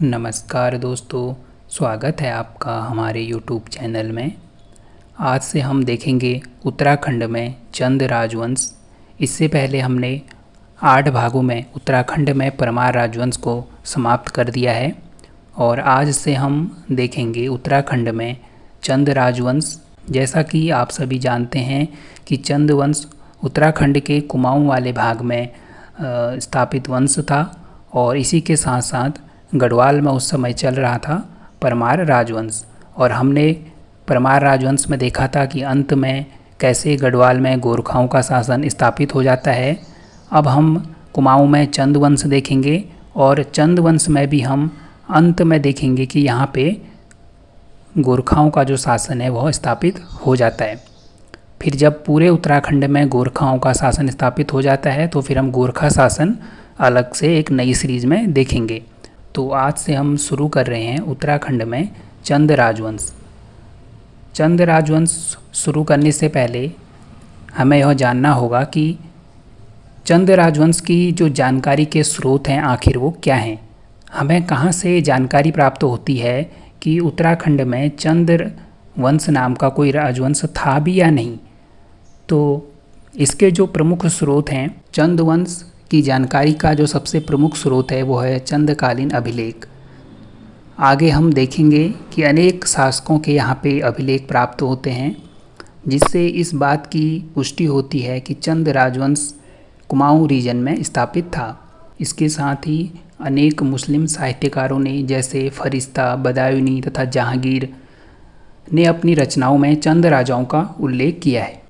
नमस्कार दोस्तों, स्वागत है आपका हमारे YouTube चैनल में। आज से हम देखेंगे उत्तराखंड में चंद राजवंश। इससे पहले हमने 8 भागों में उत्तराखंड में परमार राजवंश को समाप्त कर दिया है और आज से हम देखेंगे उत्तराखंड में चंद राजवंश। जैसा कि आप सभी जानते हैं कि चंद वंश उत्तराखंड के कुमाऊं वाले भाग में स्थापित वंश था और इसी के साथ साथ गढ़वाल में उस समय चल रहा था परमार राजवंश। और हमने परमार राजवंश में देखा था कि अंत में कैसे गढ़वाल में गोरखाओं का शासन स्थापित हो जाता है। अब हम कुमाऊं में चंद वंश देखेंगे और चंद वंश में भी हम अंत में देखेंगे कि यहाँ पे गोरखाओं का जो शासन है वह स्थापित हो जाता है। फिर जब पूरे उत्तराखंड में गोरखाओं का शासन स्थापित हो जाता है तो फिर हम गोरखा शासन अलग से एक नई सीरीज में देखेंगे। तो आज से हम शुरू कर रहे हैं उत्तराखंड में चंद राजवंश। चंद राजवंश शुरू करने से पहले हमें यह जानना होगा कि चंद राजवंश की जो जानकारी के स्रोत हैं आखिर वो क्या हैं। हमें कहाँ से जानकारी प्राप्त होती है कि उत्तराखंड में चंद वंश नाम का कोई राजवंश था भी या नहीं। तो इसके जो प्रमुख स्रोत हैं, चंद वंश की जानकारी का जो सबसे प्रमुख स्रोत है वो है चंदकालीन अभिलेख। आगे हम देखेंगे कि अनेक शासकों के यहाँ पे अभिलेख प्राप्त होते हैं जिससे इस बात की पुष्टि होती है कि चंद राजवंश कुमाऊं रीजन में स्थापित था। इसके साथ ही अनेक मुस्लिम साहित्यकारों ने जैसे फरिश्ता, बदायूनी तथा जहांगीर ने अपनी रचनाओं में चंद राजाओं का उल्लेख किया है।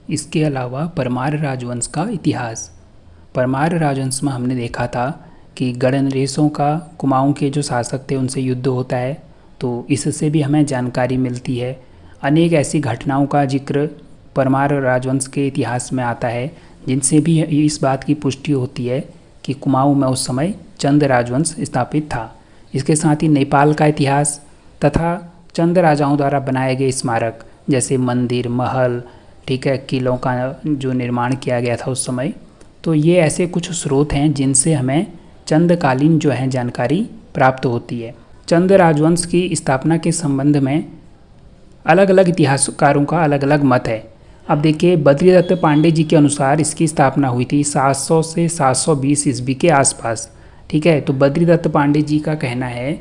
इसके अलावा परमार राजवंश का इतिहास। परमार राजवंश में हमने देखा था कि गढ़नरेशों का कुमाऊं के जो शासक थे उनसे युद्ध होता है, तो इससे भी हमें जानकारी मिलती है। अनेक ऐसी घटनाओं का जिक्र परमार राजवंश के इतिहास में आता है जिनसे भी इस बात की पुष्टि होती है कि कुमाऊं में उस समय चंद राजवंश स्थापित था। इसके साथ ही नेपाल का इतिहास तथा चंद राजाओं द्वारा बनाए गए स्मारक जैसे मंदिर, महल, ठीक है, किलों का जो निर्माण किया गया था उस समय। तो ये ऐसे कुछ स्रोत हैं जिनसे हमें चंदकालीन जो है जानकारी प्राप्त होती है। चंद राजवंश की स्थापना के संबंध में अलग अलग इतिहासकारों का अलग अलग मत है। अब देखिए, बद्रीदत्त पांडे जी के अनुसार इसकी स्थापना हुई थी 700 से 720 ईस्वी के आसपास। ठीक है, तो बद्रीदत्त पांडे जी का कहना है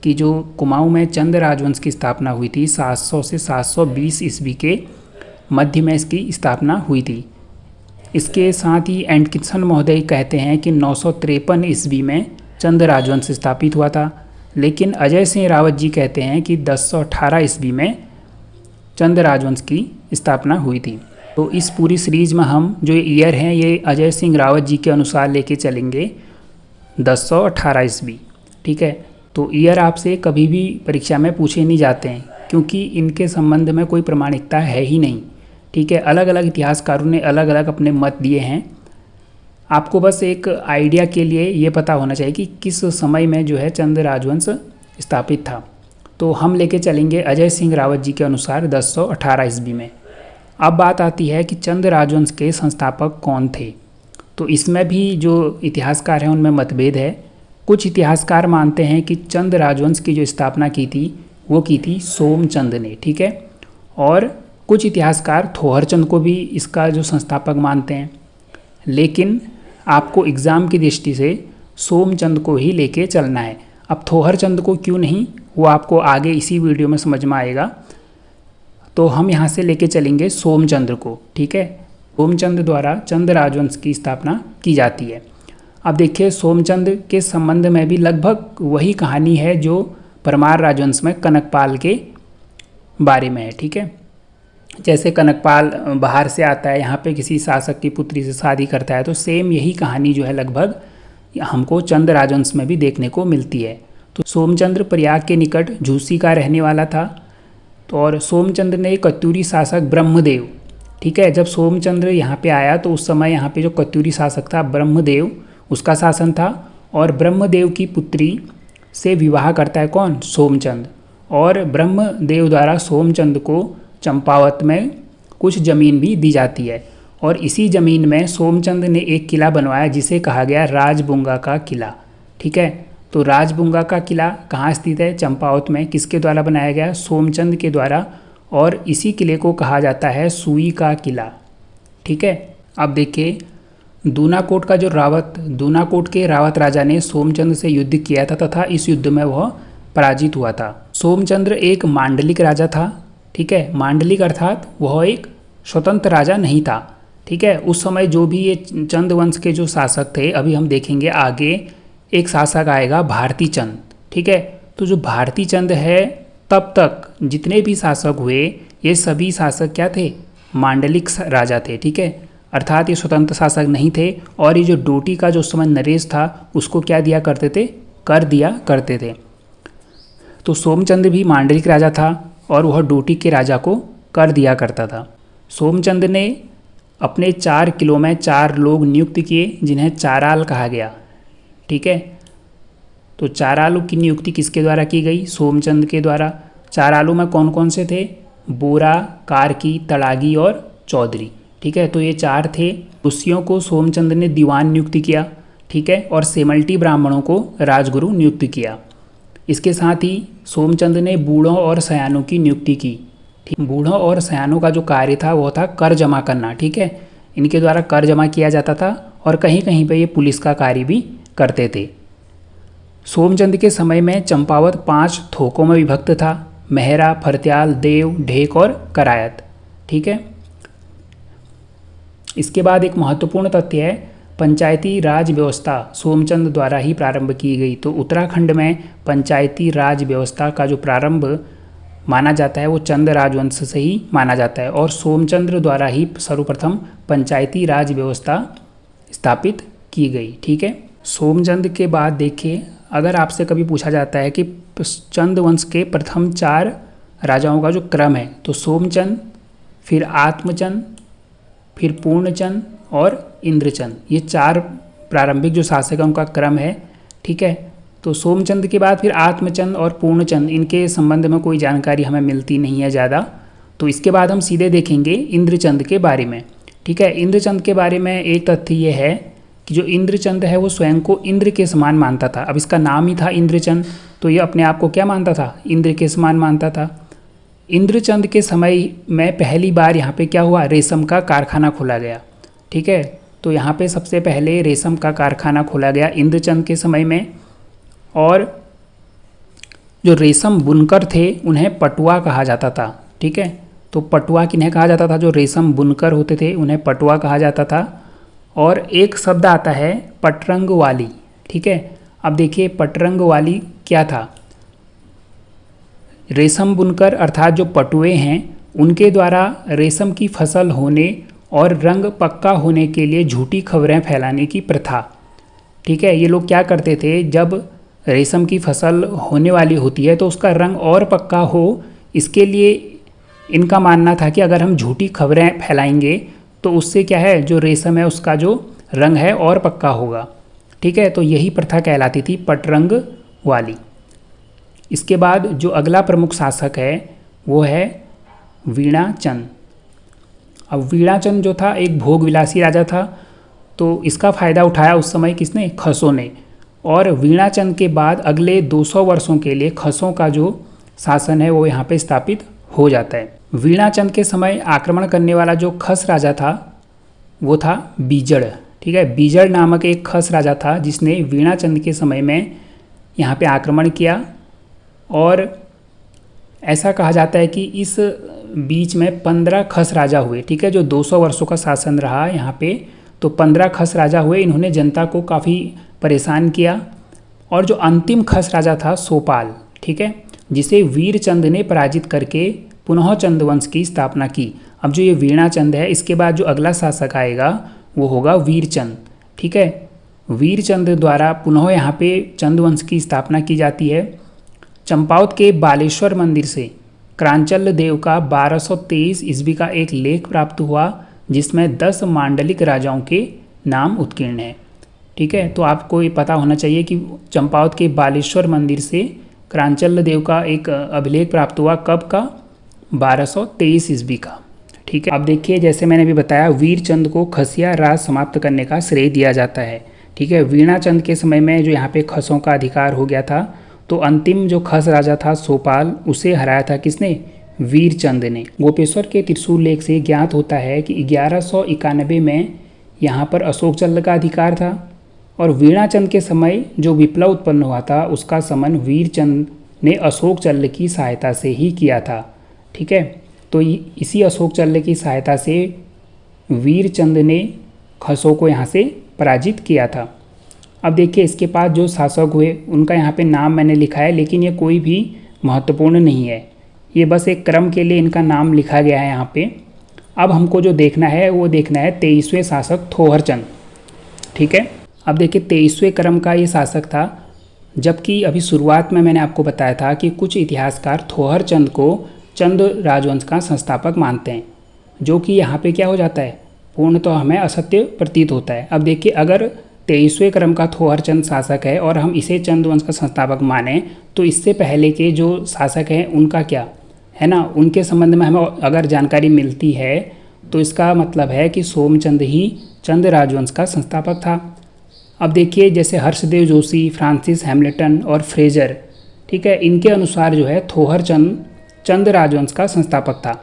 कि जो कुमाऊं में चंद राजवंश की स्थापना हुई थी 700 से 720 ईस्वी के मध्य में इसकी स्थापना हुई थी। इसके साथ ही एंडकिंसन महोदय कहते हैं कि 953 ईस्वी में चंद राजवंश स्थापित हुआ था, लेकिन अजय सिंह रावत जी कहते हैं कि 1018 ईस्वी में चंद राजवंश की स्थापना हुई थी। तो इस पूरी सीरीज में हम जो ईयर हैं ये अजय सिंह रावत जी के अनुसार लेके चलेंगे 1018 ईस्वी। ठीक है, तो ईयर आपसे कभी भी परीक्षा में पूछे नहीं जाते हैं क्योंकि इनके संबंध में कोई प्रामाणिकता है ही नहीं। ठीक है, अलग अलग इतिहासकारों ने अलग अलग अपने मत दिए हैं। आपको बस एक आइडिया के लिए ये पता होना चाहिए कि किस समय में जो है चंद राजवंश स्थापित था। तो हम लेके चलेंगे अजय सिंह रावत जी के अनुसार 1018 ईस्वी में। अब बात आती है कि चंद राजवंश के संस्थापक कौन थे। तो इसमें भी जो इतिहासकार हैं उनमें मतभेद है। कुछ इतिहासकार मानते हैं कि चंद राजवंश की जो स्थापना की थी वो की थी सोमचंद ने। ठीक है, और कुछ इतिहासकार थोहरचंद को भी इसका जो संस्थापक मानते हैं, लेकिन आपको एग्ज़ाम की दृष्टि से सोमचंद को ही लेके चलना है। अब थोहरचंद को क्यों नहीं, वो आपको आगे इसी वीडियो में समझ में आएगा। तो हम यहाँ से लेके चलेंगे सोमचंद्र को। ठीक है, सोमचंद द्वारा चंद राजवंश की स्थापना की जाती है। अब देखिए, सोमचंद के संबंध में भी लगभग वही कहानी है जो परमार राजवंश में कनकपाल के बारे में है। ठीक है, जैसे कनकपाल बाहर से आता है, यहाँ पे किसी शासक की पुत्री से शादी करता है, तो सेम यही कहानी जो है लगभग हमको चंद राजवंश में भी देखने को मिलती है। तो सोमचंद्र प्रयाग के निकट झूसी का रहने वाला था। तो और सोमचंद्र ने कत्यूरी शासक ब्रह्मदेव, ठीक है, जब सोमचंद्र यहाँ पे आया तो उस समय यहाँ पे जो कत्यूरी शासक था ब्रह्मदेव, उसका शासन था। और ब्रह्मदेव की पुत्री से विवाह करता है कौन, सोमचंद। और ब्रह्मदेव द्वारा सोमचंद को चंपावत में कुछ ज़मीन भी दी जाती है और इसी ज़मीन में सोमचंद ने एक किला बनवाया जिसे कहा गया राजबुंगा का किला। ठीक है, तो राजबुंगा का किला कहाँ स्थित है? चंपावत में। किसके द्वारा बनाया गया? सोमचंद के द्वारा, और इसी किले को कहा जाता है सुई का किला। ठीक है। अब देखिए दूनाकोट का जो दूनाकोट के रावत राजा ने सोमचंद से युद्ध किया था तथा इस युद्ध में वह पराजित हुआ था। सोमचंद्र एक मांडलिक राजा था। ठीक है, मांडलिक अर्थात वह एक स्वतंत्र राजा नहीं था। ठीक है, उस समय जो भी ये चंद वंश के जो शासक थे, अभी हम देखेंगे आगे एक शासक आएगा भारती चंद। ठीक है, तो जो भारती चंद है, तब तक जितने भी शासक हुए ये सभी शासक क्या थे? मांडलिक राजा थे। ठीक है, अर्थात ये स्वतंत्र शासक नहीं थे। और ये जो डोटी का जो उस समय नरेश था उसको क्या दिया करते थे? कर दिया करते थे। तो सोमचंद भी मांडलिक राजा था और वह डोटी के राजा को कर दिया करता था। सोमचंद ने अपने 4 किलों में 4 लोग नियुक्त किए जिन्हें चाराल कहा गया। ठीक है, तो चारालों की नियुक्ति किसके द्वारा की गई? सोमचंद के द्वारा। चारालों में कौन कौन से थे? बोरा, कार्की, तड़ागी और चौधरी। ठीक है, तो ये 4 थे। ऋषियों को सोमचंद ने दीवान नियुक्त किया। ठीक है, और सेमल्टी ब्राह्मणों को राजगुरु नियुक्त किया। इसके साथ ही सोमचंद ने बूढ़ों और सयानों की नियुक्ति की। ठीक, बूढ़ों और सयानों का जो कार्य था वो था कर जमा करना। ठीक है, इनके द्वारा कर जमा किया जाता था और कहीं कहीं पे ये पुलिस का कार्य भी करते थे। सोमचंद के समय में चंपावत 5 थोकों में विभक्त था: मेहरा, फरत्याल, देव, ढेक और करायत। ठीक है, इसके बाद एक महत्वपूर्ण तथ्य है, पंचायती राज व्यवस्था सोमचंद द्वारा ही प्रारंभ की गई। तो उत्तराखंड में पंचायती राज व्यवस्था का जो प्रारंभ माना जाता है वो चंद राजवंश से ही माना जाता है और सोमचंद्र द्वारा ही सर्वप्रथम पंचायती राज व्यवस्था स्थापित की गई। ठीक है, सोमचंद के बाद देखिए, अगर आपसे कभी पूछा जाता है कि चंद वंश के प्रथम 4 राजाओं का जो क्रम है, तो सोमचंद, फिर आत्मचंद, फिर पूर्णचंद और इंद्रचंद, ये 4 प्रारंभिक जो शासक हैं उनका क्रम है। ठीक है, तो सोमचंद के बाद फिर आत्मचंद और पूर्णचंद, इनके संबंध में कोई जानकारी हमें मिलती नहीं है ज़्यादा। तो इसके बाद हम सीधे देखेंगे इंद्रचंद के बारे में। ठीक है, इंद्रचंद के बारे में एक तथ्य ये है कि जो इंद्रचंद है वो स्वयं को इंद्र के समान मानता था। अब इसका नाम ही था इंद्रचंद, तो ये अपने आप को क्या मानता था? इंद्र के समान मानता था। इंद्रचंद के समय में पहली बार यहाँ पे क्या हुआ? रेशम का कारखाना खोला गया। ठीक है, तो यहाँ पे सबसे पहले रेशम का कारखाना खोला गया इंद्रचंद के समय में। और जो रेशम बुनकर थे उन्हें पटुआ कहा जाता था। ठीक है, तो पटुआ किन्हें कहा जाता था? जो रेशम बुनकर होते थे उन्हें पटुआ कहा जाता था। और एक शब्द आता है पटरंग वाली। ठीक है, अब देखिए पटरंग वाली क्या था? रेशम बुनकर अर्थात जो पटुए हैं उनके द्वारा रेशम की फसल होने और रंग पक्का होने के लिए झूठी खबरें फैलाने की प्रथा। ठीक है, ये लोग क्या करते थे, जब रेशम की फसल होने वाली होती है तो उसका रंग और पक्का हो, इसके लिए इनका मानना था कि अगर हम झूठी खबरें फैलाएंगे तो उससे क्या है, जो रेशम है उसका जो रंग है और पक्का होगा। ठीक है, तो यही प्रथा कहलाती थी पटरंग वाली। इसके बाद जो अगला प्रमुख शासक है वो है वीणाचंद। अब वीणाचंद जो था एक भोगविलासी राजा था, तो इसका फ़ायदा उठाया उस समय किसने? खसों ने। और वीणाचंद के बाद अगले 200 वर्षों के लिए खसों का जो शासन है वो यहाँ पे स्थापित हो जाता है। वीणाचंद के समय आक्रमण करने वाला जो खस राजा था वो था बीजड़। ठीक है, बीजड़ नामक एक खस राजा था जिसने वीणाचंद के समय में यहाँ पे आक्रमण किया। और ऐसा कहा जाता है कि इस बीच में 15 खस राजा हुए। ठीक है, जो 200 वर्षों का शासन रहा यहाँ पे, तो 15 खस राजा हुए। इन्होंने जनता को काफ़ी परेशान किया। और जो अंतिम खस राजा था सोपाल, ठीक है, जिसे वीरचंद ने पराजित करके पुनः चंद वंश की स्थापना की। अब जो ये वीणाचंद है, इसके बाद जो अगला शासक आएगा वो होगा वीरचंद। ठीक है, वीरचंद द्वारा पुनः यहाँ पे चंद वंश की स्थापना की जाती है। चंपावत के बालेश्वर मंदिर से क्रांचल देव का 1223 ईस्वी का एक लेख प्राप्त हुआ जिसमें 10 मांडलिक राजाओं के नाम उत्कीर्ण हैं। ठीक है, तो आपको ये पता होना चाहिए कि चंपावत के बालेश्वर मंदिर से क्रांचल देव का एक अभिलेख प्राप्त हुआ, कब का? 1223 ईस्वी का। ठीक है, अब देखिए जैसे मैंने भी बताया वीरचंद को खसिया राज समाप्त करने का श्रेय दिया जाता है। ठीक है। वीणाचंद के समय में जो यहाँ पे खसों का अधिकार हो गया था, तो अंतिम जो खस राजा था सोपाल, उसे हराया था किसने? वीरचंद ने। गोपेश्वर के त्रिशूल लेख से ज्ञात होता है कि 1191 में यहाँ पर अशोक चंद का अधिकार था और वीणाचंद के समय जो विप्लव उत्पन्न हुआ था उसका समन वीरचंद ने अशोक चल्ल की सहायता से ही किया था। ठीक है, तो इसी अशोक चल्ल की सहायता से वीरचंद ने खसों को यहाँ से पराजित किया था। अब देखिए इसके पास जो शासक हुए उनका यहाँ पे नाम मैंने लिखा है, लेकिन ये कोई भी महत्वपूर्ण नहीं है, ये बस एक क्रम के लिए इनका नाम लिखा गया है यहाँ पे। अब हमको जो देखना है वो देखना है 23वें शासक थोहरचंद। ठीक है, अब देखिए 23वें क्रम का ये शासक था, जबकि अभी शुरुआत में मैंने आपको बताया था कि कुछ इतिहासकार थोहरचंद को चंद राजवंश का संस्थापक मानते हैं, जो कि यहाँ पे क्या हो जाता है, पूर्ण तो हमें असत्य प्रतीत होता है। अब देखिए अगर 23वें क्रम का थोहरचंद शासक है और हम इसे चंद वंश का संस्थापक माने, तो इससे पहले के जो शासक हैं उनका क्या है ना, उनके संबंध में हमें अगर जानकारी मिलती है तो इसका मतलब है कि सोमचंद ही चंद राजवंश का संस्थापक था। अब देखिए जैसे हर्षदेव जोशी, फ्रांसिस हैमिल्टन और फ्रेजर, ठीक है, इनके अनुसार जो है थोहरचंद चंद राजवंश का संस्थापक था।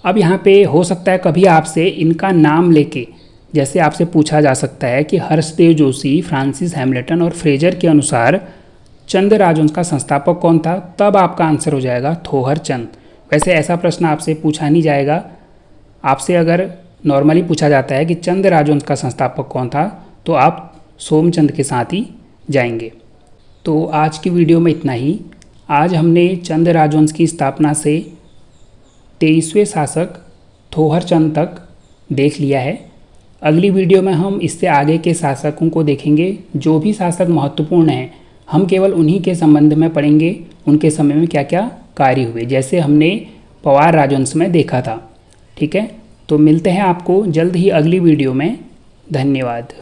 अब यहाँ पे हो सकता है कभी आपसे इनका नाम लेके जैसे आपसे पूछा जा सकता है कि हर्षदेव जोशी, फ्रांसिस हैमिल्टन और फ्रेजर के अनुसार चंद राजवंश का संस्थापक कौन था, तब आपका आंसर हो जाएगा थोहरचंद। वैसे ऐसा प्रश्न आपसे पूछा नहीं जाएगा, आपसे अगर नॉर्मली पूछा जाता है कि चंद राजवंश का संस्थापक कौन था तो आप सोमचंद के साथ ही जाएंगे। तो आज की वीडियो में इतना ही। आज हमने चंद राजवंश की स्थापना से 23वें शासक थोहरचंद तक देख लिया है। अगली वीडियो में हम इससे आगे के शासकों को देखेंगे। जो भी शासक महत्वपूर्ण हैं हम केवल उन्हीं के संबंध में पढ़ेंगे, उनके समय में क्या क्या कार्य हुए, जैसे हमने पवार राजवंश में देखा था। ठीक है, तो मिलते हैं आपको जल्द ही अगली वीडियो में। धन्यवाद।